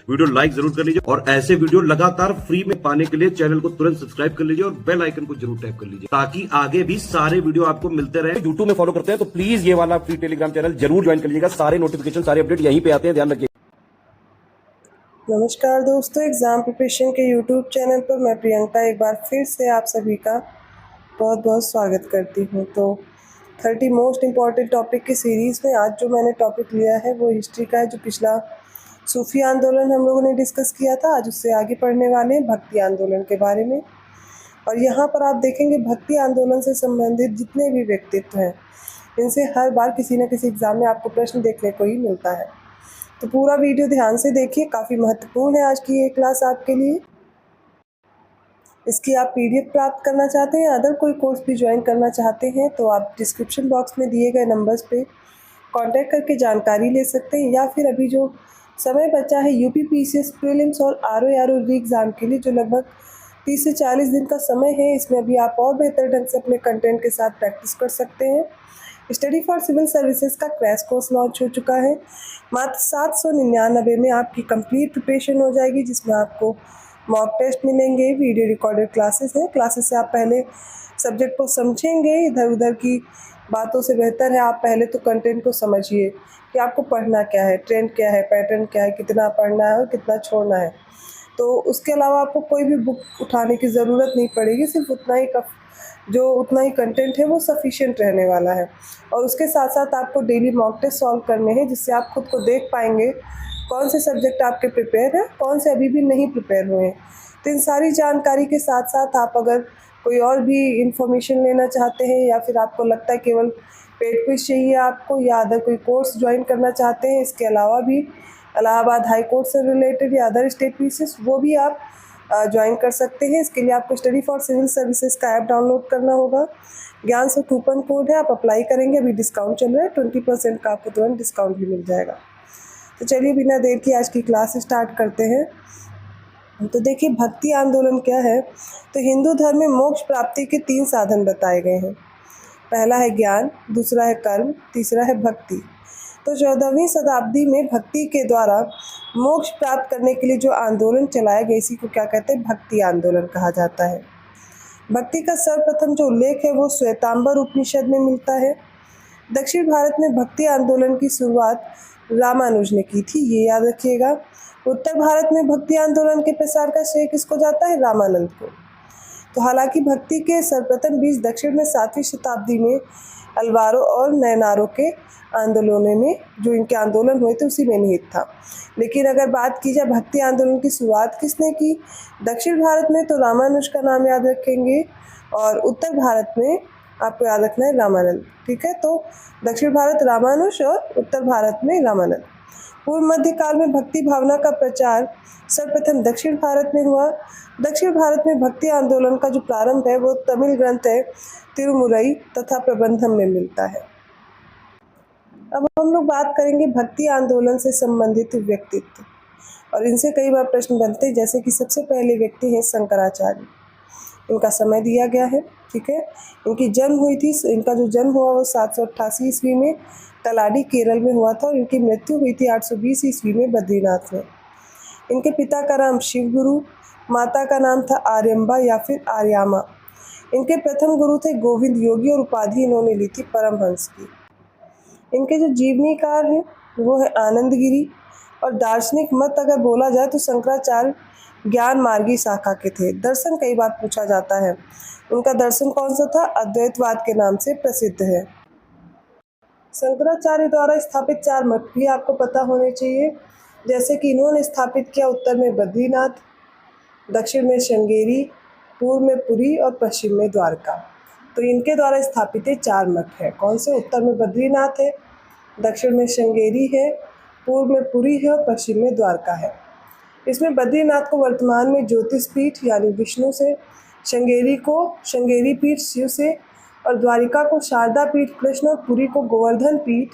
Video like जरूर कर लीजिए और ऐसे वीडियो लगातार फ्री में पाने के लिए चैनल को तुरंत सब्सक्राइब कर लीजिए और बेल आइकन को जरूर टैप कर लीजिए ताकि आगे भी सारे वीडियो आपको मिलते रहे। यूट्यूब में फॉलो करते हैं तो प्लीज ये वाला फ्री टेलीग्राम चैनल जरूर ज्वाइन कर लीजिएगा। सारे नोटिफिकेशन सारे अपडेट यहीं पे आते हैं, ध्यान रखिए। नमस्कार दोस्तों, एग्ज़ाम प्रिपरेशन के यूट्यूब चैनल पर मैं प्रियंका एक बार फिर से आप सभी का बहुत बहुत स्वागत करती हूँ। तो 30 मोस्ट इम्पॉर्टेंट टॉपिक की सीरीज़ में आज जो मैंने टॉपिक लिया है वो हिस्ट्री का है, जो पिछला सूफी आंदोलन हम लोगों ने डिस्कस किया था। आज उससे आगे पढ़ने वाले हैं भक्ति आंदोलन के बारे में। और यहाँ पर आप देखेंगे भक्ति आंदोलन से संबंधित जितने भी व्यक्तित्व हैं, इनसे हर बार किसी न किसी एग्ज़ाम में आपको प्रश्न देखने को ही मिलता है। तो पूरा वीडियो ध्यान से देखिए, काफ़ी महत्वपूर्ण है आज की ये क्लास आपके लिए। इसकी आप पीडीएफ प्राप्त करना चाहते हैं, अदर कोई कोर्स भी ज्वाइन करना चाहते हैं तो आप डिस्क्रिप्शन बॉक्स में दिए गए नंबर्स पे कांटेक्ट करके जानकारी ले सकते हैं। या फिर अभी जो समय बचा है यूपी पीसीएस प्रीलिम्स और आरओ री एग्ज़ाम के लिए, जो लगभग 30 से 40 दिन का समय है, इसमें अभी आप और बेहतर ढंग से अपने कंटेंट के साथ प्रैक्टिस कर सकते हैं। स्टडी फॉर सिविल सर्विसेज का क्रैश कोर्स लॉन्च हो चुका है। मात्र 799 में आपकी कंप्लीट प्रिपरेशन हो जाएगी, जिसमें आपको मॉक टेस्ट मिलेंगे, वीडियो रिकॉर्डेड क्लासेस हैं। क्लासेस से आप पहले सब्जेक्ट को समझेंगे, इधर उधर की बातों से बेहतर है आप पहले तो कंटेंट को समझिए कि आपको पढ़ना क्या है, ट्रेंड क्या है, पैटर्न क्या है, कितना पढ़ना है और कितना छोड़ना है। तो उसके अलावा आपको कोई भी बुक उठाने की ज़रूरत नहीं पड़ेगी, सिर्फ उतना ही कंटेंट है वो सफिशिएंट रहने वाला है। और उसके साथ साथ आपको डेली मॉक टेस्ट सॉल्व करने हैं, जिससे आप खुद को देख पाएंगे कौन से सब्जेक्ट आपके प्रिपेयर हैं, कौन से अभी भी नहीं प्रिपेयर हुए हैं। तो इन सारी जानकारी के साथ साथ आप अगर कोई और भी इंफॉर्मेशन लेना चाहते हैं या फिर आपको लगता है केवल पेड क्विज चाहिए आपको, या अदर कोई कोर्स ज्वाइन करना चाहते हैं, इसके अलावा भी इलाहाबाद हाई कोर्ट से रिलेटेड या अदर स्टेट पीसीएस, वो भी आप ज्वाइन कर सकते हैं। इसके लिए आपको स्टडी फॉर सिविल सर्विसेज का ऐप डाउनलोड करना होगा। ज्ञान से कूपन कोड है, आप अप्लाई करेंगे, अभी डिस्काउंट चल रहा है, 20% का आपको तुरंत डिस्काउंट भी मिल जाएगा। तो चलिए बिना देर की आज की क्लास स्टार्ट करते हैं। तो देखिए भक्ति आंदोलन क्या है। तो हिंदू धर्म में मोक्ष प्राप्ति के 3 साधन बताए गए हैं। पहला है ज्ञान, दूसरा है कर्म, तीसरा है भक्ति। तो 14वीं शताब्दी में भक्ति के द्वारा मोक्ष प्राप्त करने के लिए जो आंदोलन चलाया गया, इसी को क्या कहते हैं, भक्ति आंदोलन कहा जाता है। भक्ति का सर्वप्रथम जो उल्लेख है वो श्वेतांबर उपनिषद में मिलता है। दक्षिण भारत में भक्ति आंदोलन की शुरुआत रामानुज ने की थी, ये याद रखिएगा। उत्तर भारत में भक्ति आंदोलन के प्रसार का श्रेय किसको जाता है, रामानंद को। तो हालांकि भक्ति के सर्वप्रथम बीज दक्षिण में 7वीं शताब्दी में अलवारों और नैनारों के आंदोलनों में, जो इनके आंदोलन हुए थे, उसी में निहित था। लेकिन अगर बात की जाए भक्ति आंदोलन की शुरुआत किसने की दक्षिण भारत में, तो रामानुज का नाम याद रखेंगे, और उत्तर भारत में आपको याद रखना है रामानंद। ठीक है, तो दक्षिण भारत रामानुज और उत्तर भारत में रामानंद। पूर्व मध्य काल में भक्ति भावना का प्रचार सर्वप्रथम दक्षिण भारत में हुआ। दक्षिण भारत में भक्ति आंदोलन का जो प्रारंभ है वो तमिल ग्रंथ है तिरुमुरई तथा प्रबंधम में मिलता है। अब हम लोग बात करेंगे भक्ति आंदोलन से संबंधित व्यक्तित्व, और इनसे कई बार प्रश्न बनते हैं। जैसे कि सबसे पहले व्यक्ति हैं शंकराचार्य। इनका समय दिया गया है, ठीक है। इनकी जन्म हुई थी, इनका जो जन्म हुआ वो 788 ईस्वी में तलाडी केरल में हुआ था, और इनकी मृत्यु हुई थी 820 ईस्वी में बद्रीनाथ में। इनके पिता का नाम शिवगुरु, माता का नाम था आर्यम्बा या फिर आर्यामा। इनके प्रथम गुरु थे गोविंद योगी, और उपाधि इन्होंने ली थी परमहंस की। इनके जो जीवनीकार हैं वो है आनंदगिरी, और दार्शनिक मत अगर बोला जाए तो शंकराचार्य ज्ञान मार्गी शाखा के थे। दर्शन कई बार पूछा जाता है, उनका दर्शन कौन सा था, अद्वैतवाद के नाम से प्रसिद्ध है। शंकराचार्य द्वारा स्थापित 4 मठ भी आपको पता होने चाहिए, जैसे कि इन्होंने स्थापित किया उत्तर में बद्रीनाथ, दक्षिण में श्रृंगेरी, पूर्व में पुरी और पश्चिम में द्वारका। तो इनके द्वारा स्थापित 4 मठ है। कौन से, उत्तर में बद्रीनाथ है, दक्षिण में श्रृंगेरी है, पूर्व में पुरी है और पश्चिम में द्वारका है। इसमें बद्रीनाथ को वर्तमान में ज्योतिष पीठ यानी विष्णु से, श्रृंगेरी को श्रृंगेरी पीठ शिव से, और द्वारिका को शारदा पीठ कृष्ण, और पुरी को गोवर्धन पीठ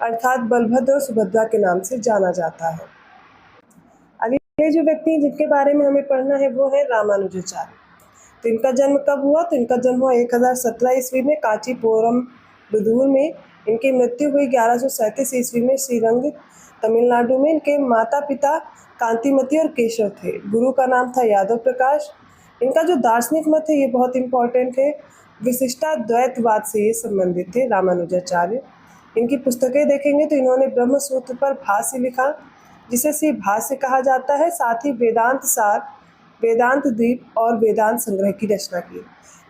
अर्थात बलभद्र और सुभद्रा के नाम से जाना जाता है। अगले जो व्यक्ति जिनके बारे में हमें पढ़ना है वो है रामानुजाचार्य। तो इनका जन्म कब हुआ, तो इनका जन्म हुआ 1017 ईस्वी में कांचीपुरम बुदूर में। इनकी मृत्यु हुई 1137 ईस्वी में श्रीरंग तमिलनाडु में। इनके माता पिता कांतिमती और केशव थे। गुरु का नाम था यादव प्रकाश। इनका जो दार्शनिक मत है ये बहुत इंपॉर्टेंट है, विशिष्टाद्वैतवाद से ये संबंधित थे रामानुजाचार्य। इनकी पुस्तकें देखेंगे तो इन्होंने ब्रह्म सूत्र पर भाष्य लिखा, जिसे श्री भाष्य कहा जाता है। साथ ही वेदांत सार, वेदांत द्वीप और वेदांत संग्रह की रचना की।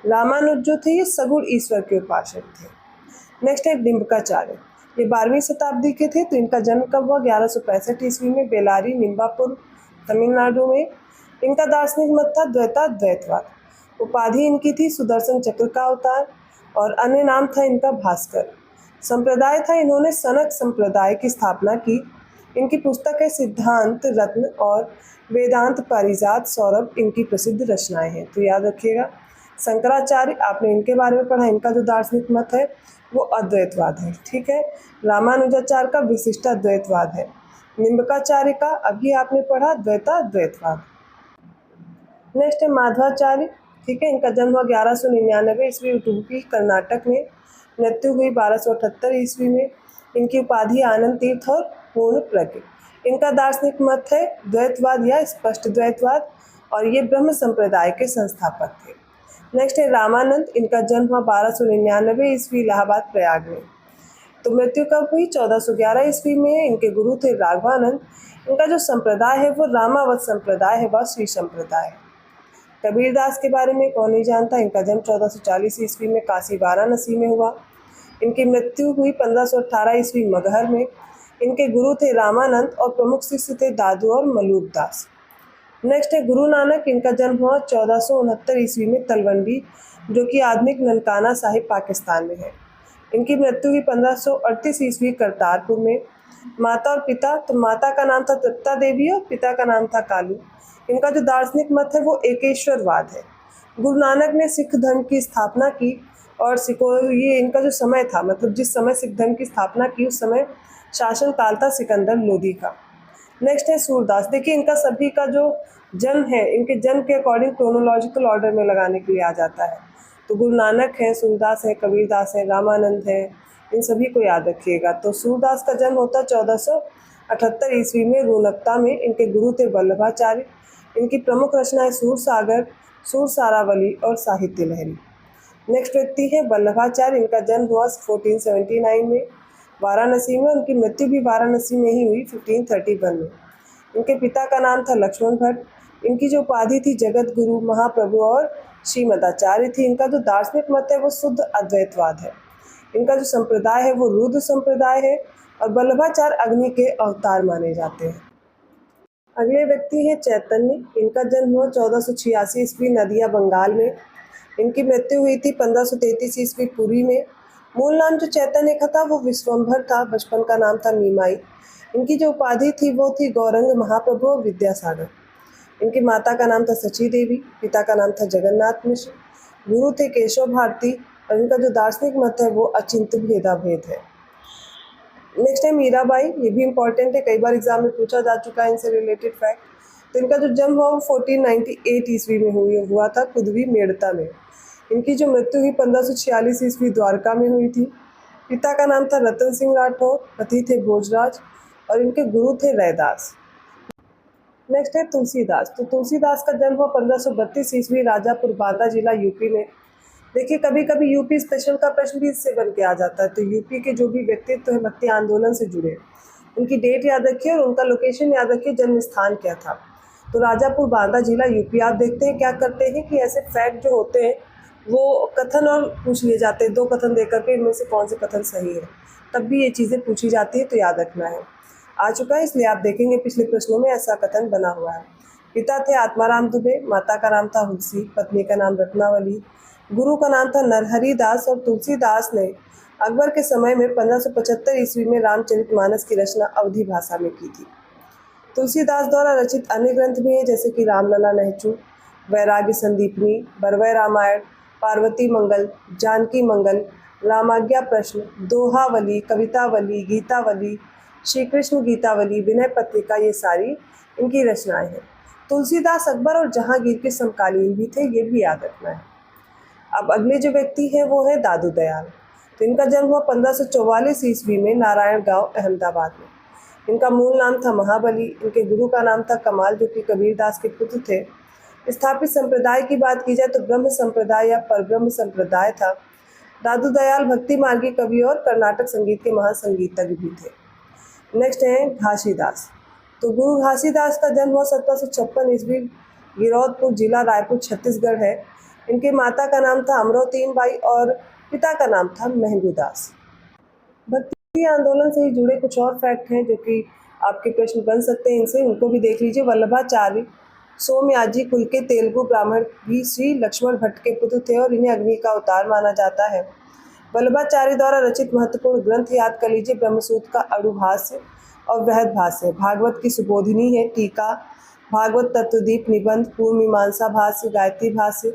रामानुज जो थे ये सगुण ईश्वर के उपासक थे। नेक्स्ट है निम्बकाचार्य। ये 12वीं शताब्दी के थे। तो इनका जन्म कब हुआ? 1165 ईस्वी में बेलारी निम्बापुर तमिलनाडु में। इनका दार्शनिक मत था द्वैताद्वैतवाद। उपाधि इनकी थी सुदर्शन चक्र का अवतार और अन्य नाम था इनका भास्कर। संप्रदाय था, इन्होंने सनक संप्रदाय की स्थापना की। इनकी पुस्तक है सिद्धांत रत्न और वेदांत पारिजात सौरभ, इनकी प्रसिद्ध रचनाएं हैं, तो याद रखिएगा। शंकराचार्य, आपने इनके बारे में पढ़ा। इनका जो दार्शनिक मत है वो अद्वैतवाद है, ठीक है। रामानुजाचार्य का विशिष्टाद्वैतवाद है। निम्बकाचार्य का अभी आपने पढ़ा द्वैताद्वैतवाद। नेक्स्ट है माधवाचार्य, ठीक है। इनका जन्म हुआ 1199 ईस्वी उडुपी कर्नाटक में। मृत्यु हुई 1278 ईस्वी में। इनकी उपाधि आनंद तीर्थ और पूर्ण प्रज्ञ। इनका दार्शनिक मत है द्वैतवाद या स्पष्ट द्वैतवाद और ये ब्रह्म संप्रदाय के संस्थापक थे। नेक्स्ट है रामानंद। इनका जन्म हुआ 1299 ईस्वी इलाहाबाद प्रयाग में। तो मृत्यु कब हुई? 1411 ईस्वी में। इनके गुरु थे राघवानंद। इनका जो संप्रदाय है वो रामावत संप्रदाय है, वह श्री संप्रदाय है। कबीरदास के बारे में कौन नहीं जानता। इनका जन्म 1440 ईस्वी में काशी वाराणसी में हुआ। इनकी मृत्यु हुई 1518 ईस्वी मगहर में। इनके गुरु थे रामानंद और प्रमुख शिष्य थे दादू और मलूक दास। नेक्स्ट है गुरु नानक। इनका जन्म हुआ 1469 ईस्वी में तलवंडी, जो कि आधुनिक ननकाना साहिब पाकिस्तान में है। इनकी मृत्यु हुई 1538 ईस्वी करतारपुर में। माता और पिता, तो माता का नाम था तृप्ता देवी और पिता का नाम था कालू। इनका जो दार्शनिक मत है वो एकेश्वरवाद है। गुरु नानक ने सिख धर्म की स्थापना की और ये इनका जो समय था, मतलब जिस समय सिख धर्म की स्थापना की उस समय शासन काल था सिकंदर लोदी का। नेक्स्ट है सूरदास। देखिए इनका सभी का जो जन्म है, इनके जन्म के अकॉर्डिंग क्रोनोलॉजिकल ऑर्डर में लगाने के लिए आ जाता है। तो गुरु नानक है, सूरदास है, कबीरदास है, रामानंद है, इन सभी को याद रखिएगा। तो सूरदास का जन्म होता 1478 ईस्वी में रूनकता में। इनके गुरु थे वल्लभाचार्य। इनकी प्रमुख रचनाएं सूर सागर, सूर सारावली और साहित्य लहरी। नेक्स्ट व्यक्ति है वल्लभाचार्य। इनका जन्म हुआ 1479 में वाराणसी में। उनकी मृत्यु भी वाराणसी में ही हुई 1531 में। इनके पिता का नाम था लक्ष्मण भट्ट। इनकी जो उपाधि थी जगत गुरु, महाप्रभु और श्रीमदाचार्य थी। इनका जो दार्शनिक मत है वो शुद्ध अद्वैतवाद है। इनका जो संप्रदाय है वो रुद्र संप्रदाय है और वल्लभाचार्य अग्नि के अवतार माने जाते हैं। अगले व्यक्ति हैं चैतन्य। इनका जन्म हुआ 1486 ईस्वी नदिया बंगाल में। इनकी मृत्यु हुई थी 1533 ईस्वी पुरी में। मूल नाम जो चैतन्य का था वो विश्वम्भर था। बचपन का नाम था मीमाई। इनकी जो उपाधि थी वो थी गौरंग महाप्रभु और विद्यासागर। इनकी माता का नाम था सची देवी, पिता का नाम था जगन्नाथ मिश्र। गुरु थे केशव भारती और इनका जो दार्शनिक मत है वो अचिंत भेदाभेद है। नेक्स्ट है मीराबाई। ये भी इंपॉर्टेंट है, कई बार एग्जाम में पूछा जा चुका है इनसे रिलेटेड फैक्ट। तो इनका जो जन्म हुआ वो 1498 ईस्वी में हुआ था कुदवी मेड़ता में। इनकी जो मृत्यु हुई 1546 ईस्वी द्वारका में हुई थी। पिता का नाम था रतन सिंह राठौर, पति थे भोजराज और इनके गुरु थे रैदास। नेक्स्ट है तुलसीदास। तो तुलसीदास का जन्म हुआ 1532 ईस्वी राजापुर बांदा जिला यूपी में। देखिए कभी कभी यूपी स्पेशल का प्रश्न भी इससे बन के आ जाता है। तो यूपी के जो भी व्यक्तित्व है भक्ति आंदोलन से जुड़े, उनकी डेट याद रखिए और उनका लोकेशन याद रखिए, जन्म स्थान क्या था। तो राजापुर बांदा जिला यूपी। आप देखते हैं क्या करते हैं कि ऐसे फैक्ट जो होते हैं वो कथन और पूछ लिए जाते हैं, 2 कथन देकर के इनमें से कौन से कथन सही है, तब भी ये चीज़ें पूछी जाती है, तो याद रखना है। आ चुका है, इसलिए आप देखेंगे पिछले प्रश्नों में ऐसा कथन बना हुआ है। पिता थे आत्माराम दुबे, माता का नाम था हुलसी, पत्नी का नाम रत्नावली, गुरु का नाम था नरहरि दास और तुलसीदास ने अकबर के समय में 1575 ईस्वी में रामचरितमानस की रचना अवधी भाषा में की थी। तुलसीदास द्वारा रचित अन्य ग्रंथ भी हैं जैसे कि रामलला नहचू, वैराग्य संदीपनी, बरवय रामायण, पार्वती मंगल, जानकी मंगल, रामाज्ञा प्रश्न, दोहावली, कवितावली, गीतावली, श्री कृष्ण गीतावली, विनय पत्रिका, ये सारी इनकी रचनाएं हैं। तुलसीदास अकबर और जहांगीर के समकालीन भी थे, ये भी याद रखना है। अब अगले जो व्यक्ति हैं वो है दादू दयाल। तो इनका जन्म हुआ 1544 ईस्वी में नारायण गांव अहमदाबाद में। इनका मूल नाम था महाबली। इनके गुरु का नाम था कमाल, जो कि कबीरदास के पुत्र थे। स्थापित संप्रदाय की बात की जाए तो ब्रह्म संप्रदाय या परब्रह्म संप्रदाय था। दादू दयाल भक्ति मार्गी कवि और कर्नाटक संगीत के महान संगीतज्ञ भी थे। नेक्स्ट है घासीदास। तो गुरु घासीदास का जन्म हुआ 1756 ईस्वी, गिरौदपुर जिला रायपुर छत्तीसगढ़ है। इनके माता का नाम था अमरोतीन बाई और पिता का नाम था महंगूदास। भक्ति आंदोलन से ही जुड़े कुछ और फैक्ट हैं जो कि आपके प्रश्न बन सकते हैं इनसे, उनको भी देख लीजिए। वल्लभाचार्य सोमयाजी कुल के तेलुगु ब्राह्मण भी श्री लक्ष्मण भट्ट के पुत्र थे और इन्हें अग्नि का अवतार माना जाता है। वल्लभाचार्य द्वारा रचित महत्वपूर्ण ग्रंथ याद कर लीजिए। ब्रह्मसूत्र का अणुभाष्य और वृहद भाष्य, भागवत की सुबोधिनी है, टीका, भागवत तत्वदीप निबंध, पूर्व मीमांसा भाष्य, गायत्री भाष्य,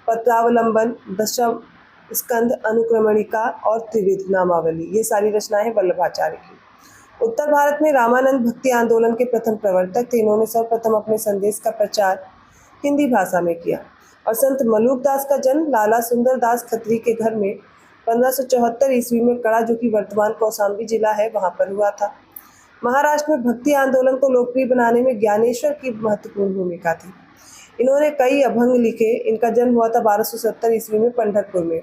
पत्रावलंबन, दशम स्कंद, अनुक्रमणिका और त्रिविध नामावली, ये सारी रचनाएं वल्लभाचार्य की। उत्तर भारत में रामानंद भक्ति आंदोलन के प्रथम प्रवर्तक थे। इन्होंने सर्वप्रथम अपने संदेश का प्रचार हिंदी भाषा में किया। और संत मलूक दास का जन्म लाला सुंदर दास खत्री के घर में 1574 ईस्वी में कड़ा, जो कि वर्तमान कौशाम्बी जिला है, वहां पर हुआ था। महाराष्ट्र में भक्ति आंदोलन को लोकप्रिय बनाने में ज्ञानेश्वर की महत्वपूर्ण भूमिका थी। इन्होंने कई अभंग लिखे। इनका जन्म हुआ था 1270 ईस्वी में पंढरपुर में।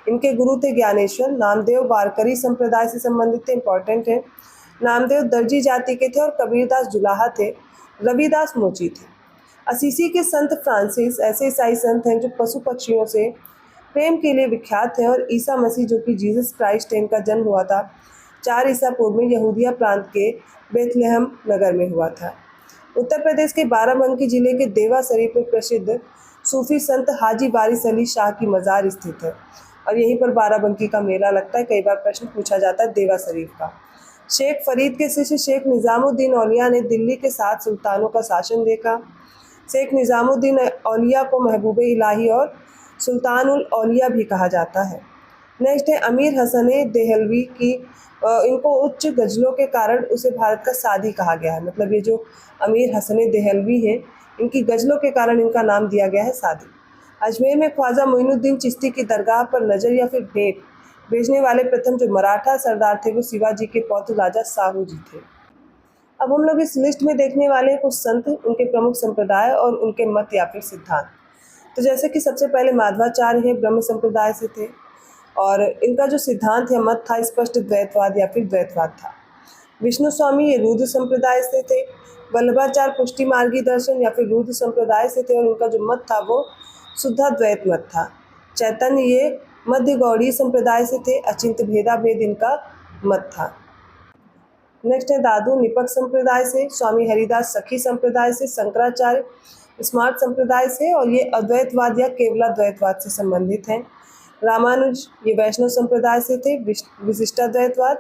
इनके गुरु थे ज्ञानेश्वर। नामदेव वारकरी संप्रदाय से संबंधित थे, इंपॉर्टेंट है। नामदेव दर्जी जाति के थे और कबीरदास जुलाहा थे। रविदास मोची थे। असीसी के संत फ्रांसिस ऐसे ईसाई संत हैं जो पशु पक्षियों से प्रेम के लिए विख्यात हैं। और ईसा मसीह, जो कि जीसस क्राइस्ट है, इनका जन्म हुआ था 4 ईसा पूर्व में यहूदिया प्रांत के बेथलेहम नगर में हुआ था। उत्तर प्रदेश के बाराबंकी जिले के देवा शरीफ में प्रसिद्ध सूफी संत हाजी वारिस अली शाह की मज़ार स्थित है और यहीं पर बाराबंकी का मेला लगता है। कई बार प्रश्न पूछा जाता है देवा शरीफ का। शेख फरीद के शिष्य शेख निज़ामुद्दीन औलिया ने दिल्ली के 7 सुल्तानों का शासन देखा। शेख निज़ामुद्दीन औलिया को महबूब इलाही और सुल्तानुल औलिया भी कहा जाता है। नेक्स्ट है अमीर हसन देहलवी की। इनको उच्च गज़लों के कारण उसे भारत का सादी कहा गया है। मतलब ये जो अमीर हसन देहलवी हैं, इनकी गज़लों के कारण इनका नाम दिया गया है सादी। अजमेर में ख्वाजा मोइनुद्दीन चिश्ती की दरगाह पर नज़र या फिर भेंट भेजने वाले प्रथम जो मराठा सरदार थे वो शिवाजी के पौत्र राजा साहू जी थे। अब हम लोग इस लिस्ट में देखने वाले हैं कुछ संत, उनके प्रमुख संप्रदाय और उनके मत या फिर सिद्धांत। तो जैसे कि सबसे पहले माधवाचार्य हैं, ब्रह्म संप्रदाय से थे और इनका जो सिद्धांत या मत था स्पष्ट द्वैतवाद या फिर द्वैतवाद था। विष्णु स्वामी ये रुद्र संप्रदाय से थे। वल्लभाचार्य पुष्टि मार्गी दर्शन या फिर रुद्र संप्रदाय से थे और उनका जो मत था वो शुद्धाद्वैत मत था। चैतन्य ये मध्य गौड़ी संप्रदाय से थे। अचिंत्य भेदा भेद इनका मत था। नेक्स्ट है दादू निपक संप्रदाय से, स्वामी हरिदास सखी संप्रदाय से, शंकराचार्य स्मार्ट संप्रदाय से और ये अद्वैतवाद या केवलाद्वैतवाद से संबंधित हैं। रामानुज ये वैष्णव संप्रदाय से थे, विशिष्टाद्वैतवाद।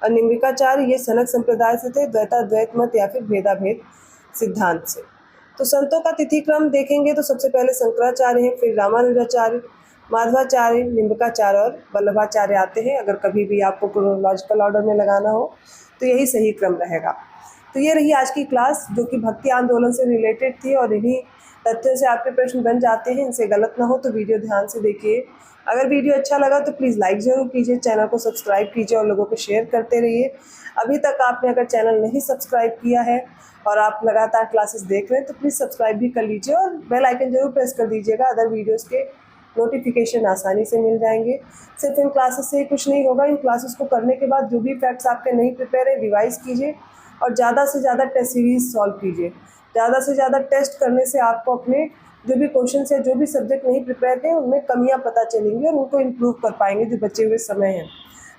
और निम्बिकाचार्य ये सनक संप्रदाय से थे, द्वैताद्वैत मत या फिर भेदा भेद सिद्धांत से। तो संतों का तिथि क्रम देखेंगे तो सबसे पहले शंकराचार्य हैं, फिर रामानुजाचार्य, माधवाचार्य, निम्बिकाचार्य और वल्लभाचार्य आते हैं। अगर कभी भी आपको क्रोनोलॉजिकल ऑर्डर में लगाना हो तो यही सही क्रम रहेगा। तो ये रही आज की क्लास जो कि भक्ति आंदोलन से रिलेटेड थी और इन्हीं तथ्यों से आपके प्रश्न बन जाते हैं। इनसे गलत ना हो तो वीडियो ध्यान से देखिए। अगर वीडियो अच्छा लगा तो प्लीज़ लाइक ज़रूर कीजिए, चैनल को सब्सक्राइब कीजिए और लोगों को शेयर करते रहिए। अभी तक आपने अगर चैनल नहीं सब्सक्राइब किया है और आप लगातार क्लासेस देख रहे हैं तो प्लीज़ सब्सक्राइब भी कर लीजिए और बेल आइकन जरूर प्रेस कर दीजिएगा। अदर वीडियोज़ के नोटिफिकेशन आसानी से मिल जाएंगे। सिर्फ इन क्लासेस से कुछ नहीं होगा, इन क्लासेस को करने के बाद जो भी फैक्ट्स आपके नहीं प्रिपेयर है रिवाइज कीजिए और ज़्यादा से ज़्यादा टेस्ट सीरीज सॉल्व कीजिए। ज़्यादा से ज़्यादा टेस्ट करने से आपको अपने जो भी क्वेश्चन है, जो भी सब्जेक्ट नहीं प्रिपेयर हैं, उनमें कमियां पता चलेंगी और उनको इम्प्रूव कर पाएंगे जो बचे हुए समय हैं।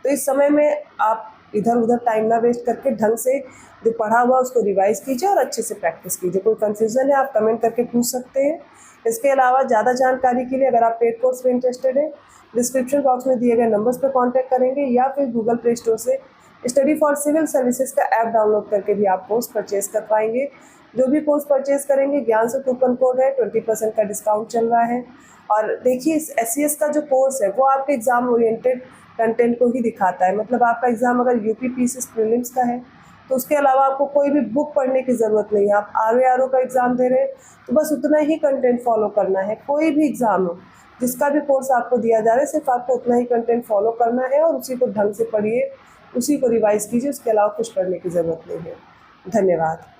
तो इस समय में आप इधर उधर टाइम ना वेस्ट करके ढंग से जो पढ़ा हुआ उसको रिवाइज कीजिए और अच्छे से प्रैक्टिस कीजिए। कोई कन्फ्यूज़न है आप कमेंट करके पूछ सकते हैं। इसके अलावा ज़्यादा जानकारी के लिए अगर आप पेड कोर्स में इंटरेस्टेड हैं, डिस्क्रिप्शन बॉक्स में दिए गए नंबर्स पर कॉन्टैक्ट करेंगे या फिर गूगल प्ले स्टोर से स्टडी फॉर सिविल सर्विसेज का ऐप डाउनलोड करके भी आप कोर्स परचेज कर पाएंगे। जो भी कोर्स परचेज करेंगे ज्ञान से कूपन कोड है, 20% का डिस्काउंट चल रहा है। और देखिए SCS का जो कोर्स है वो आपके एग्ज़ाम ओरिएंटेड कंटेंट को ही दिखाता है। मतलब आपका एग्ज़ाम अगर UP PCS प्रीलिम्स का है तो उसके अलावा आपको कोई भी बुक पढ़ने की ज़रूरत नहीं है। आप RO का एग्ज़ाम दे रहे हैं तो बस उतना ही कंटेंट फॉलो करना है। कोई भी एग्ज़ाम हो, जिसका भी कोर्स आपको दिया जा रहा है, सिर्फ आपको उतना ही कंटेंट फॉलो करना है और उसी को ढंग से पढ़िए, उसी को रिवाइज़ कीजिए, उसके अलावा कुछ पढ़ने की ज़रूरत नहीं है। धन्यवाद।